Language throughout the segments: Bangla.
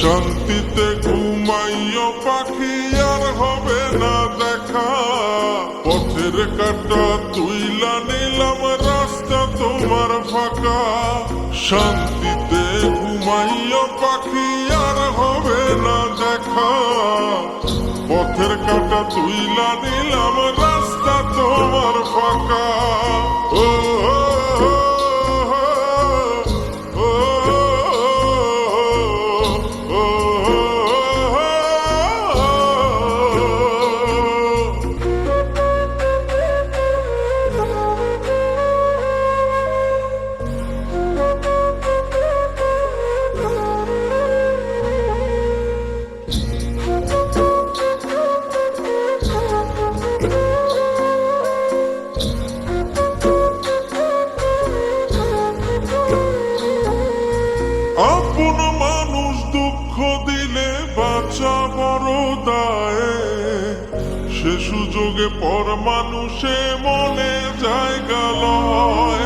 শান্তিতে ঘুমাইও পাখি আর হবে না দেখা। পথের কাঁটা তুইলা নিলাম রাস্তা তোমার ফাঁকা। শান্তিতে ঘুমাইও পাখি আর হবে না দেখা। পথের কাঁটা তুইলা নিলাম রাস্তা তোমার ফাঁকা। ও আপন মানুষ দুঃখ দিলে বাঁচা বড় দায়। সে সুযোগে পর মানুষে মনে জায়গা লয়।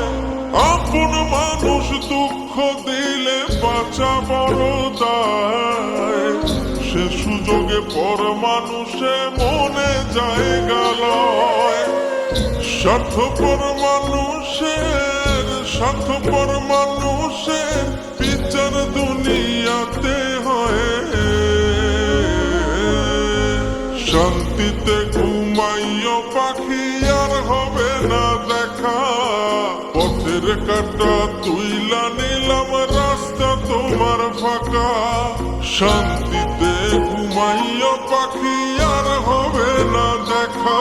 আপন মানুষ দুঃখ দিলে বাঁচা বড় দায়। সে সুযোগে পর মানুষে মনে জায়গা লয়। স্বার্থপর মানুষের বিচার দুনিয়াতে হয়। শান্তিতে ঘুমাইও পাখি আর হবে না দেখা। পথের কাঁটা তুইলা নিলাম রাস্তা তোমার ফাঁকা। শান্তিতে ঘুমাইও পাখি আর হবে না দেখা।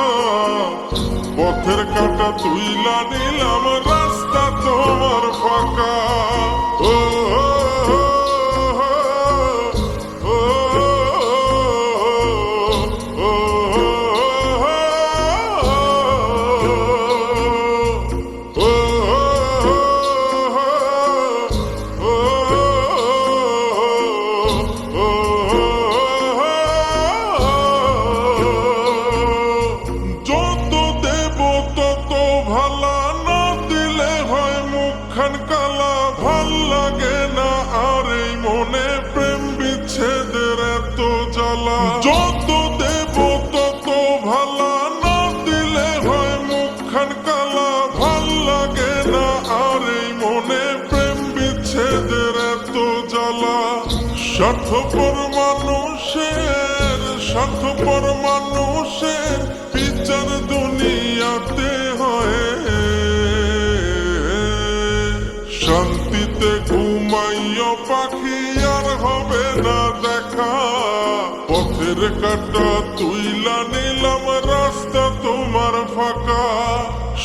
পথের কাঁটা তুইলা নিলাম রাস্তা তোমার ফাঁকা। ও কালা ভাল লাগে না আর এই মনে প্রেম বিচ্ছেদের এত জ্বালা। যত দেব তত ভালা, না দিলে হয় মুখখান কালা। ভাল লাগে না আর এই মনে প্রেম বিচ্ছেদের এত জ্বালা। স্বার্থপর মানুষের বিচার দুনিয়াতে হয়। শান্তিতে ঘুমাইও পাখি আর হবে না দেখা। পথের কাঁটা তুইলা নিলাম রাস্তা তোমার ফাঁকা।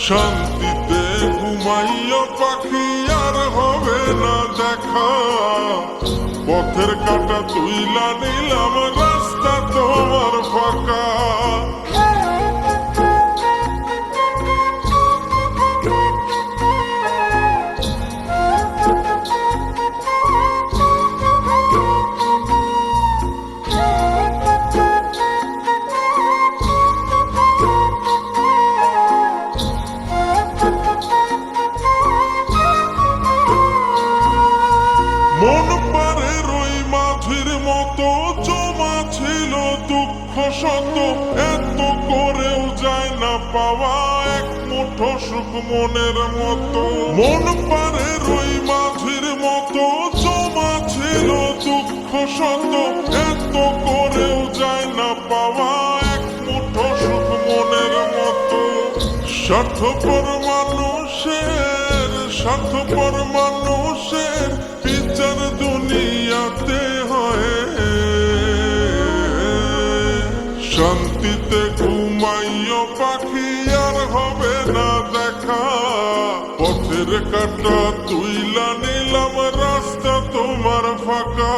শান্তিতে ঘুমাইও পাখি আর হবে না দেখা। পথের কাঁটা তুইলা নিলাম রাস্তা তোমার ফাঁকা। মন পারে রই মাঝির মতো জমা ছিল দুঃখ শত। এত করেও যায় না পাওয়া এক মুঠো সুখ মনের মতো। মন পারে রই মাঝির মতো জমা ছিল দুঃখ শত। এত করেও যায় না পাওয়া এক মুঠো সুখ মনের মতো। স্বার্থপর মানুষের বিচার দুনিয়াতে হয়। শান্তিতে ঘুমাইও পাখি আর হবে না দেখা। পথের কাঁটা তুইলা নিলাম রাস্তা তোমার ফাঁকা।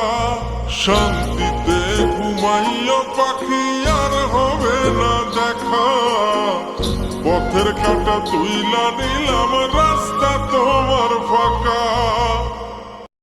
শান্তিতে ঘুমাইও পাখি আর হবে না দেখা। পথের কাঁটা তুইলা নিলাম রাস্তা তোমার ফাঁকা।